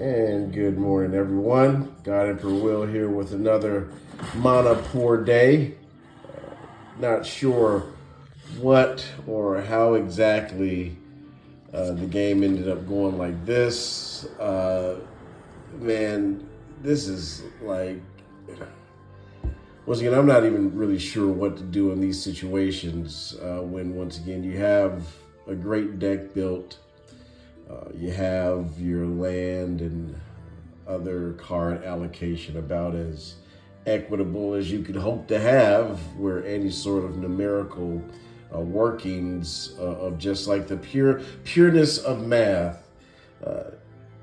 And good morning, everyone. God Emperor Will here with another Mana Poor Day. Not sure what or how exactly the game ended up going like this. Man, this is like, once again, I'm not even really sure what to do in these situations when, once again, you have a great deck built. You have your land and other card allocation about as equitable as you could hope to have, where any sort of numerical workings of just like the pureness of math,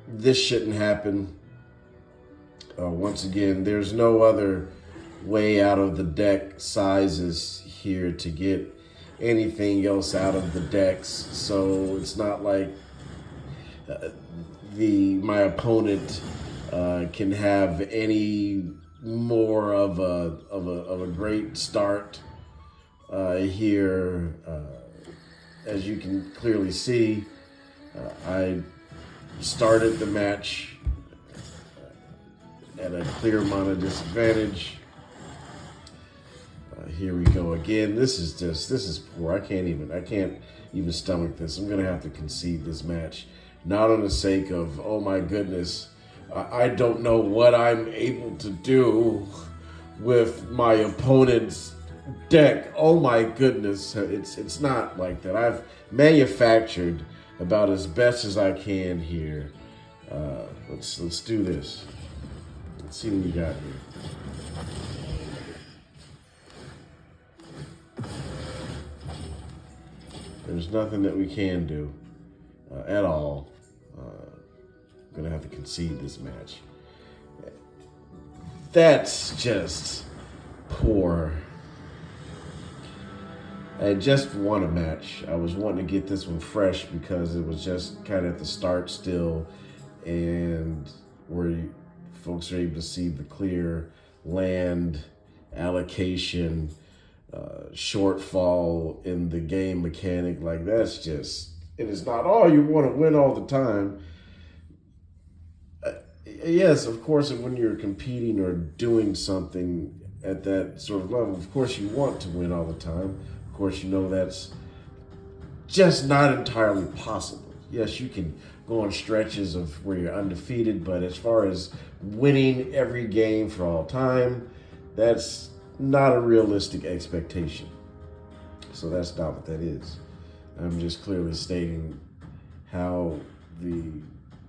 this shouldn't happen. Once again, there's no other way out of the deck sizes here to get anything else out of the decks, so it's not like my opponent can have any more of a great start here. As you can clearly see, I started the match at a clear mana disadvantage. Here we go again. This is poor. I can't even stomach this. I'm gonna have to concede this match. Not on the sake of, oh my goodness, I don't know what I'm able to do with my opponent's deck. Oh my goodness, it's not like that. I've manufactured about as best as I can here. Let's do this. Let's see what we got here. There's nothing that we can do at all. I'm gonna have to concede this match. That's just poor. I had just won a match. I was wanting to get this one fresh because it was just kind of at the start still, and where folks are able to see the clear land allocation shortfall in the game mechanic. Like, that's just, it is not all you want to win all the time. Yes, of course, when you're competing or doing something at that sort of level, of course you want to win all the time. Of course, you know that's just not entirely possible. Yes, you can go on stretches of where you're undefeated, but as far as winning every game for all time, that's not a realistic expectation. So that's not what that is. I'm just clearly stating how the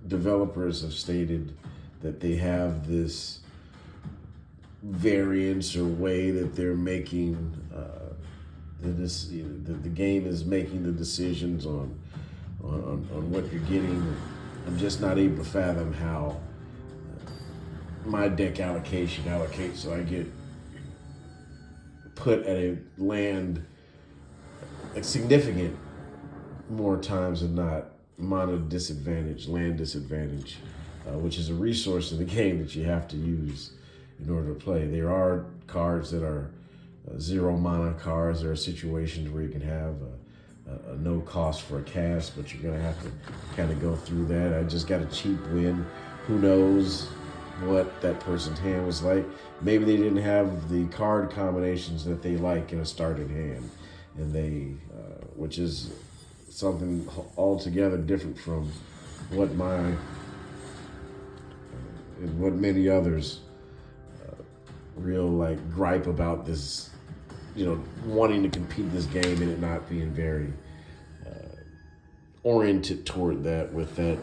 developers have stated that they have this variance or way that they're making the game is making the decisions on what you're getting. I'm just not able to fathom how my deck allocation allocates so I get put at a land a significant more times than not mana disadvantage, land disadvantage, which is a resource in the game that you have to use in order to play. There are cards that are zero mana cards. There are situations where you can have a no cost for a cast, but you're gonna have to kind of go through that. I just got a cheap win. Who knows what that person's hand was like? Maybe they didn't have the card combinations that they like in a starting hand, and they, which is something altogether different from what what many others real like gripe about this, wanting to compete this game and it not being very oriented toward that with that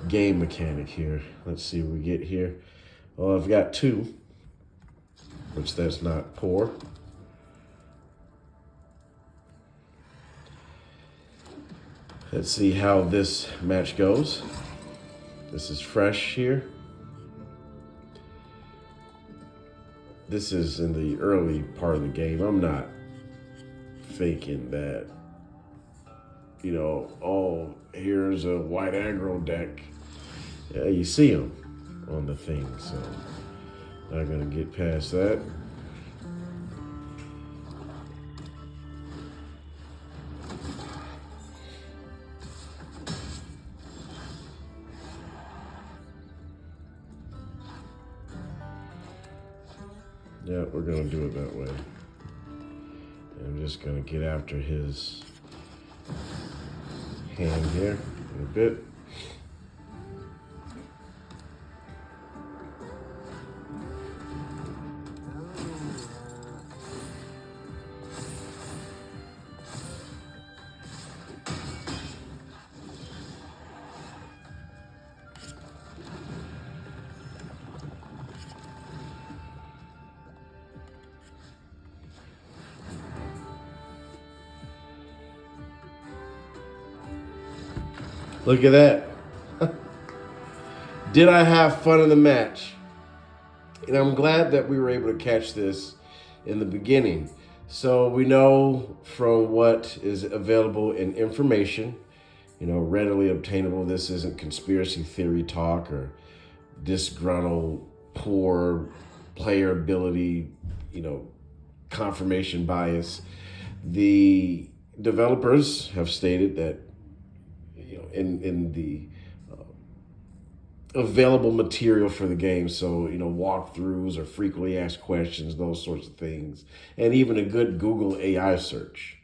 game mechanic here. Let's see what we get here. Well, I've got two, which that's not poor. Let's see how this match goes. This is fresh here. This is in the early part of the game. I'm not faking that, oh, here's a white aggro deck. Yeah, you see them on the thing, so not gonna get past that. Yeah, we're going to do it that way. And I'm just going to get after his hand here in a bit. Look at that. Did I have fun in the match? And I'm glad that we were able to catch this in the beginning. So we know from what is available in information, readily obtainable. This isn't conspiracy theory talk or disgruntled, poor player ability, confirmation bias. The developers have stated that, in the available material for the game. So, walkthroughs or frequently asked questions, those sorts of things. And even a good Google AI search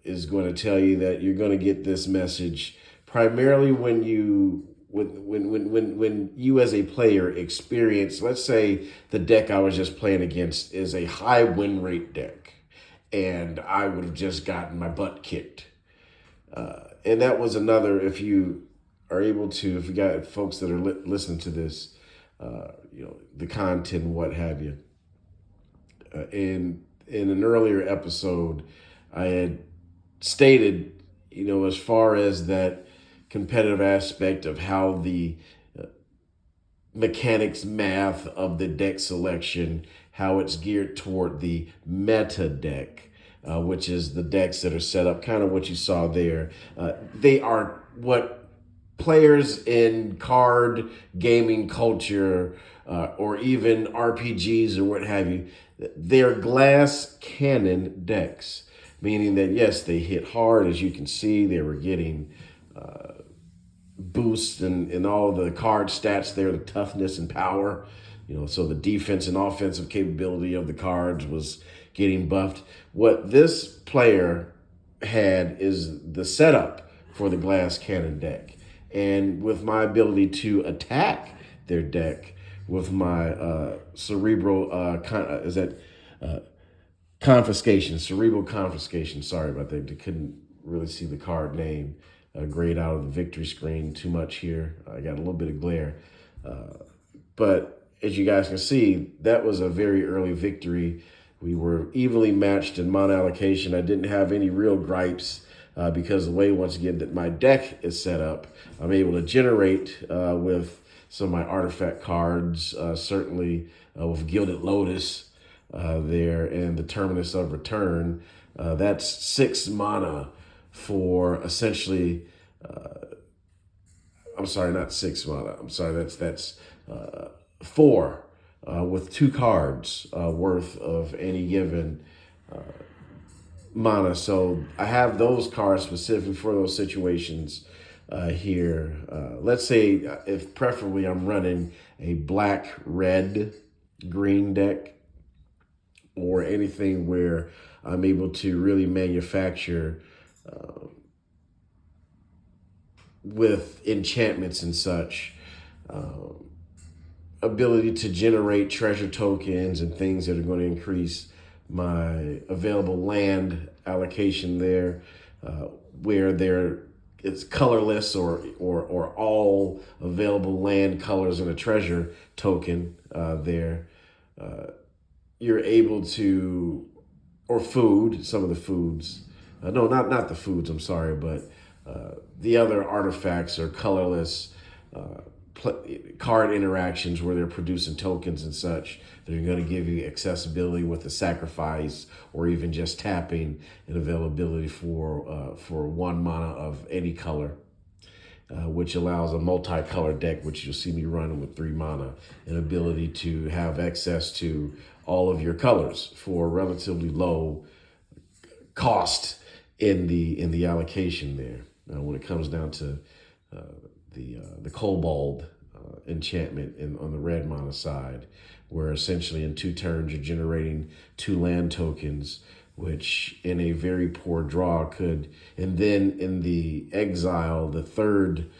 is going to tell you that you're going to get this message primarily when you as a player experience, let's say the deck I was just playing against is a high win rate deck and I would have just gotten my butt kicked. And that was another, if you are able to, if you got folks that are listening to this, the content, what have you. In an earlier episode, I had stated, as far as that competitive aspect of how the mechanics math of the deck selection, how it's geared toward the meta deck, which is the decks that are set up, kind of what you saw there. They are what players in card gaming culture or even RPGs or what have you, they're glass cannon decks, meaning that, yes, they hit hard. As you can see, they were getting boosts and all the card stats there, the toughness and power. So the defense and offensive capability of the cards was getting buffed. What this player had is the setup for the glass cannon deck. And with my ability to attack their deck with my cerebral confiscation. Sorry about that. I couldn't really see the card name grayed out of the victory screen too much here. I got a little bit of glare. But as you guys can see, that was a very early victory. We were evenly matched in mon allocation. I didn't have any real gripes because the way, once again, that my deck is set up, I'm able to generate with some of my artifact cards, certainly with Gilded Lotus there and the Terminus of Return. That's 6 mana for essentially, I'm sorry, not 6 mana. I'm sorry, that's 4 with 2 cards worth of any given mana. So I have those cards specifically for those situations here. Let's say if preferably I'm running a black, red, green deck or anything where I'm able to really manufacture with enchantments and such, ability to generate treasure tokens and things that are going to increase my available land allocation there, where it's colorless or all available land colors in a treasure token there. You're able to, or food, some of the foods. No, not the foods, I'm sorry, but the other artifacts are colorless card interactions where they're producing tokens and such that are going to give you accessibility with the sacrifice or even just tapping and availability for 1 mana of any color, which allows a multicolored deck, which you'll see me running with 3 mana, an ability to have access to all of your colors for relatively low cost in the allocation there. When it comes down to the kobold enchantment on the red mana side, where essentially in 2 turns you're generating 2 land tokens, which in a very poor draw could, and then in the exile, the third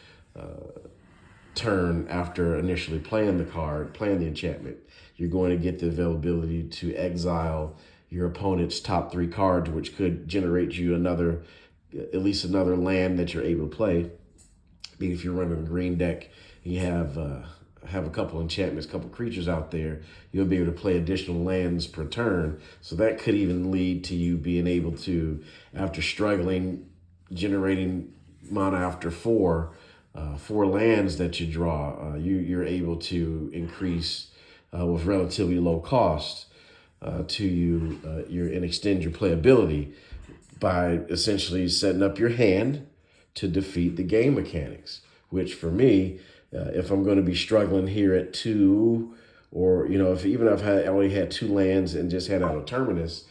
turn after initially playing the enchantment, you're going to get the availability to exile your opponent's top 3 cards, which could generate you at least another land that you're able to play. I mean, if you're running a green deck, and you have a couple enchantments, a couple creatures out there, you'll be able to play additional lands per turn. So that could even lead to you being able to, after struggling, generating mana after 4 lands that you draw, you're able to increase with relatively low cost to and extend your playability by essentially setting up your hand to defeat the game mechanics, which for me, if I'm going to be struggling here at 2, or, if I only had 2 lands and just had out a Terminus,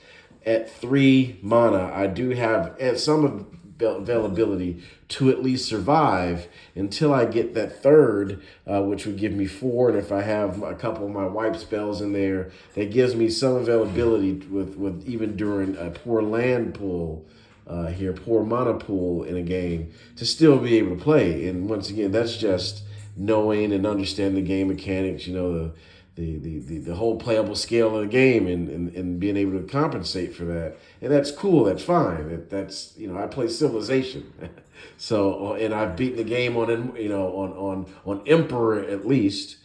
at 3 mana, I do have some availability to at least survive until I get that third, which would give me 4. And if I have a couple of my wipe spells in there, that gives me some availability with even during a poor land pool poor mana pool in a game, to still be able to play. And once again, that's just knowing and understanding the game mechanics, the whole playable scale of the game, and being able to compensate for that. And that's cool. That's fine. That's I play Civilization, so, and I've beaten the game on Emperor at least,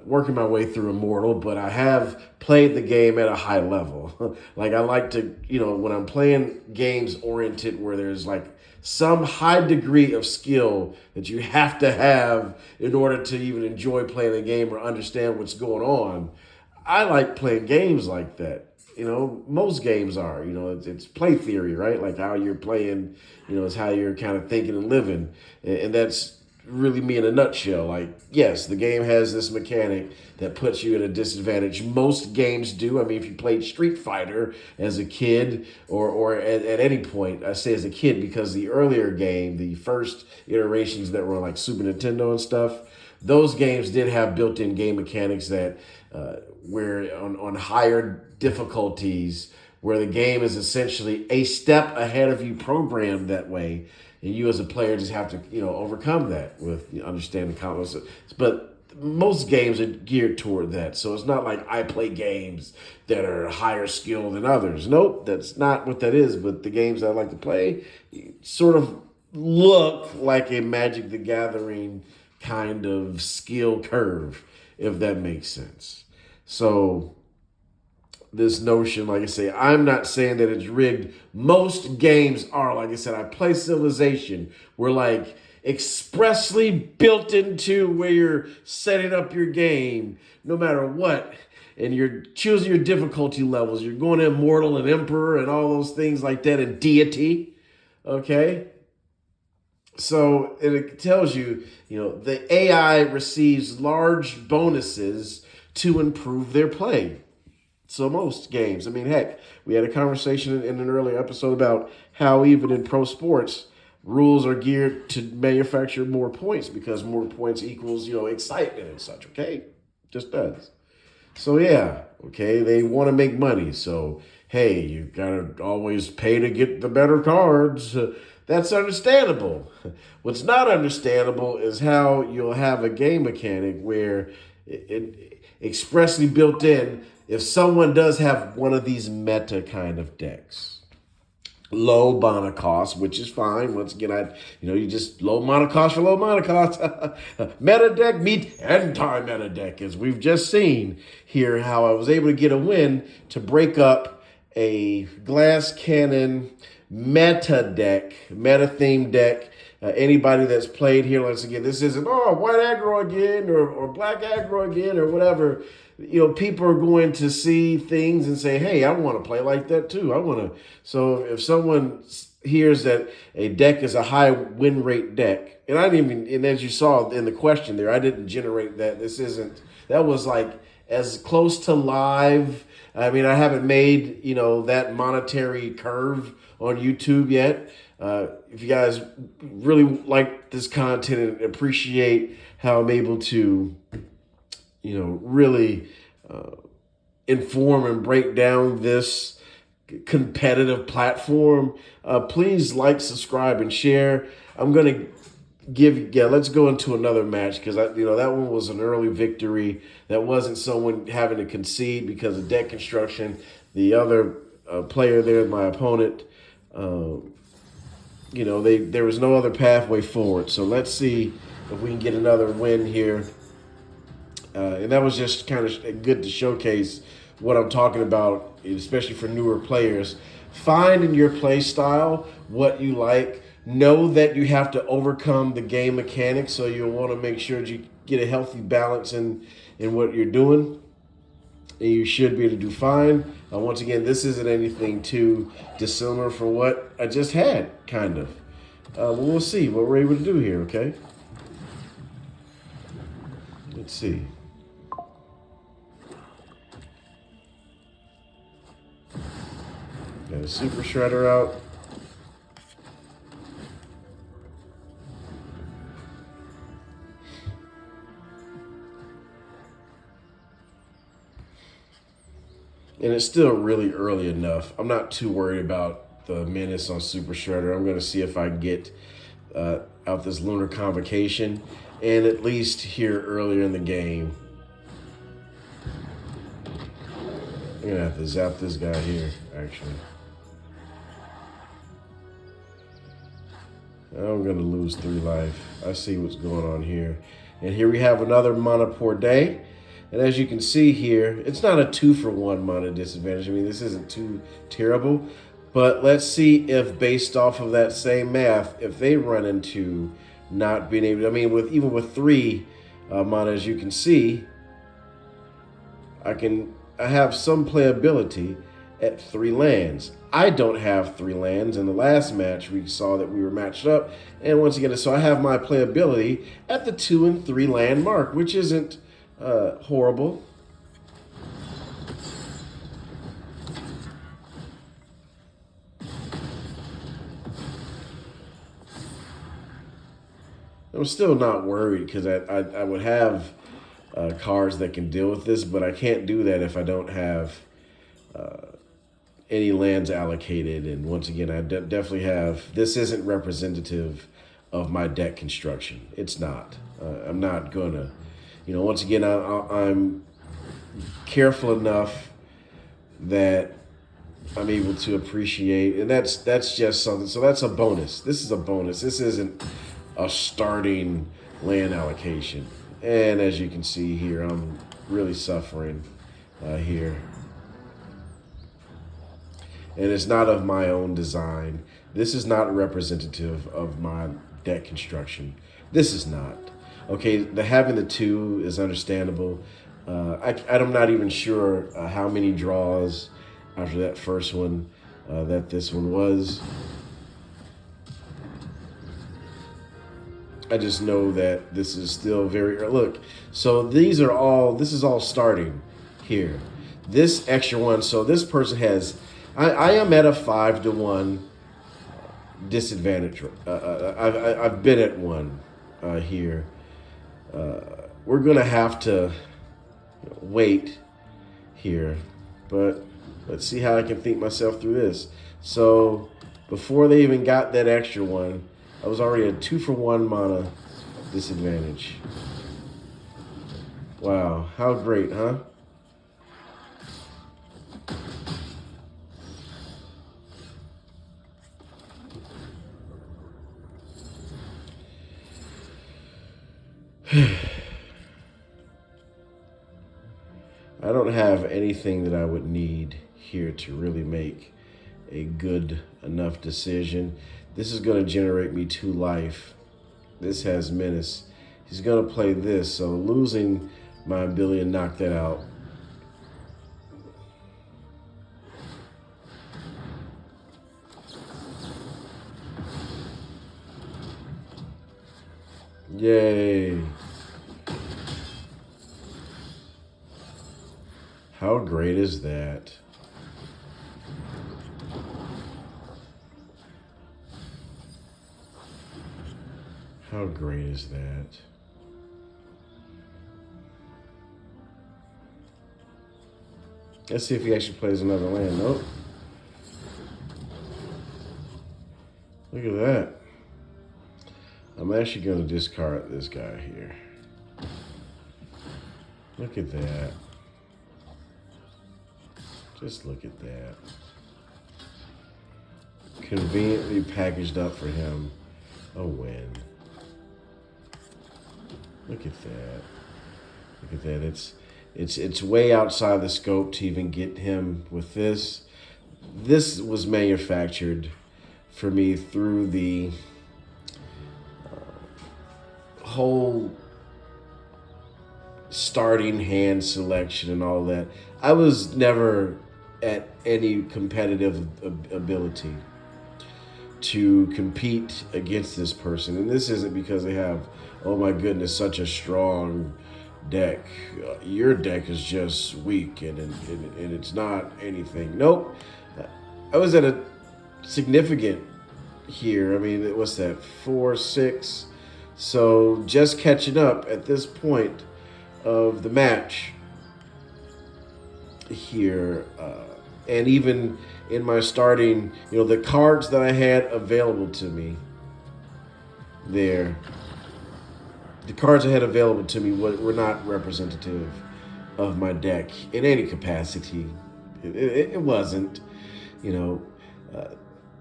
working my way through Immortal, but I have played the game at a high level. Like, I like to, when I'm playing games oriented where there's like some high degree of skill that you have to have in order to even enjoy playing the game or understand what's going on. I like playing games like that. Most games are, it's play theory, right? Like, how you're playing, is how you're kind of thinking and living. And that's really me in a nutshell. Like, yes, the game has this mechanic that puts you at a disadvantage. Most games do. I mean, if you played Street Fighter as a kid, or at any point, I say as a kid because the earlier game, the first iterations that were like Super Nintendo and stuff, those games did have built-in game mechanics that where on higher difficulties, where the game is essentially a step ahead of you, programmed that way. And you as a player just have to, overcome that with understanding combos. But most games are geared toward that. So it's not like I play games that are higher skill than others. Nope, that's not what that is. But the games I like to play sort of look like a Magic the Gathering kind of skill curve, if that makes sense. So this notion, like I say, I'm not saying that it's rigged. Most games are, like I said, I play Civilization. We're like expressly built into where you're setting up your game, no matter what. And you're choosing your difficulty levels. You're going to Immortal and Emperor and all those things like that, and Deity. Okay? So, and it tells you, the AI receives large bonuses to improve their play. So most games, I mean, heck, we had a conversation in an earlier episode about how even in pro sports, rules are geared to manufacture more points because more points equals, excitement and such, okay? Just does. So yeah, okay, they want to make money. So, hey, you got to always pay to get the better cards. That's understandable. What's not understandable is how you'll have a game mechanic where it expressly built in, if someone does have one of these meta kind of decks, low mana cost, which is fine. Once again, you just low mana cost for low mana cost. Meta deck meet anti-meta deck, as we've just seen here, how I was able to get a win to break up a Glass Cannon meta deck, meta themed deck. Anybody that's played here, once again, this isn't, white aggro again or black aggro again or whatever. People are going to see things and say, hey, I want to play like that too. So if someone hears that a deck is a high win rate deck, and as you saw in the question there, I didn't generate that. That was like as close to live. I mean, I haven't made, that monetary curve on YouTube yet. If you guys really like this content and appreciate how I'm able to, really inform and break down this competitive platform, please like, subscribe, and share. I'm going to let's go into another match because that one was an early victory. That wasn't someone having to concede because of deck construction. The other player there, my opponent, there was no other pathway forward. So let's see if we can get another win here. And that was just kind of good to showcase what I'm talking about, especially for newer players. Find in your play style what you like. Know that you have to overcome the game mechanics, so you'll want to make sure that you get a healthy balance in what you're doing. And you should be able to do fine. Once again, this isn't anything too dissimilar from what I just had, kind of. But we'll see what we're able to do here, okay? Let's see. Got a Super Shredder out. And it's still really early enough. I'm not too worried about the menace on Super Shredder. I'm going to see if I can get out this Lunar Convocation and at least here earlier in the game. I'm going to have to zap this guy here, actually. I'm going to lose 3 life. I see what's going on here. And here we have another Mana Poor Day. And as you can see here, it's not a 2-for-1 mana disadvantage. I mean, this isn't too terrible. But let's see if, based off of that same math, if they run into not being able to, even with 3 mana, as you can see, I have some playability at 3 lands. I don't have 3 lands. In the last match, we saw that we were matched up. And once again, so I have my playability at the 2 and 3 land mark, which isn't horrible. I'm still not worried because I would have cards that can deal with this, but I can't do that if I don't have any lands allocated. And once again, I definitely have. This isn't representative of my deck construction. It's not. I'm not gonna. Once again, I'm careful enough that I'm able to appreciate, and that's just something. So that's a bonus. This is a bonus. This isn't a starting land allocation. And as you can see here, I'm really suffering here. And it's not of my own design. This is not representative of my deck construction. This is not. Okay, having the 2 is understandable. I'm not even sure how many draws after that first one that this one was. I just know that this is still very early. Look, so this is all starting here. This extra one, so this person has, I am at a 5-to-1 disadvantage. I've been at 1 here. We're going to have to wait here, but let's see how I can think myself through this. So before they even got that extra one, I was already at 2-for-1 mana disadvantage. Wow, how great, huh? I don't have anything that I would need here to really make a good enough decision. This is going to generate me 2 life. This has menace. He's going to play this, so losing my ability to knock that out. Yay. How great is that? How great is that? Let's see if he actually plays another land. Nope. Look at that. I'm actually going to discard this guy here. Look at that. Just look at that. Conveniently packaged up for him a win. Look at that. Look at that. It's way outside the scope to even get him with this. This was manufactured for me through the whole starting hand selection and all that. I was never at any competitive ability to compete against this person. And this isn't because they have, oh my goodness, such a strong deck. Your deck is just weak and it's not anything. Nope. I was at a significant here. I mean, what's that? 4-6. So just catching up at this point of the match here. And even in my starting, the cards that I had available to me there, the cards I had available to me were not representative of my deck in any capacity. It wasn't,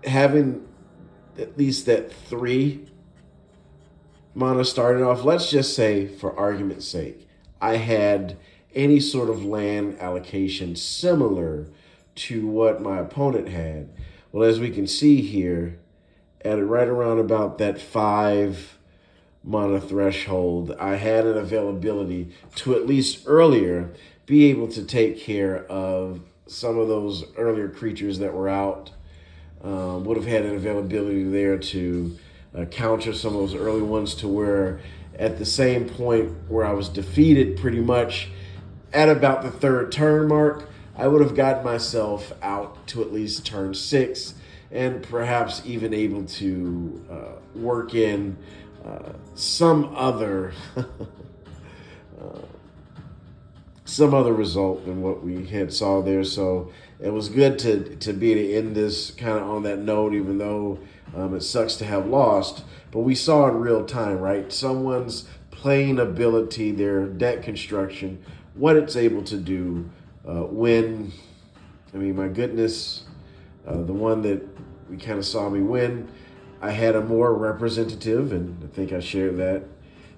having at least that 3 mana starting off, let's just say for argument's sake, I had any sort of land allocation similar to what my opponent had. Well, as we can see here, at right around about that 5 mana threshold, I had an availability to at least earlier be able to take care of some of those earlier creatures that were out. Would have had an availability there to counter some of those early ones, to where at the same point where I was defeated pretty much at about the 3rd turn mark, I would have gotten myself out to at least turn 6 and perhaps even able to work in some other result than what we had saw there. So it was good to be able to end this kind of on that note, even though it sucks to have lost. But we saw in real time, right? Someone's playing ability, their deck construction, what it's able to do when, my goodness, the one that we kind of saw me win, I had a more representative, and I think I shared that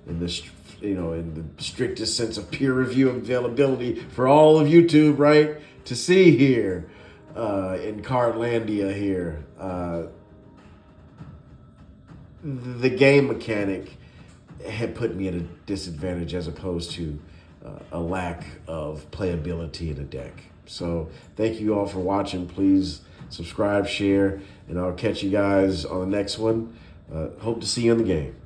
in the in the strictest sense of peer review availability for all of YouTube, right, to see here in Cardlandia here. The game mechanic had put me at a disadvantage as opposed to a lack of playability in a deck. So thank you all for watching. Please subscribe, share, and I'll catch you guys on the next one. Hope to see you in the game.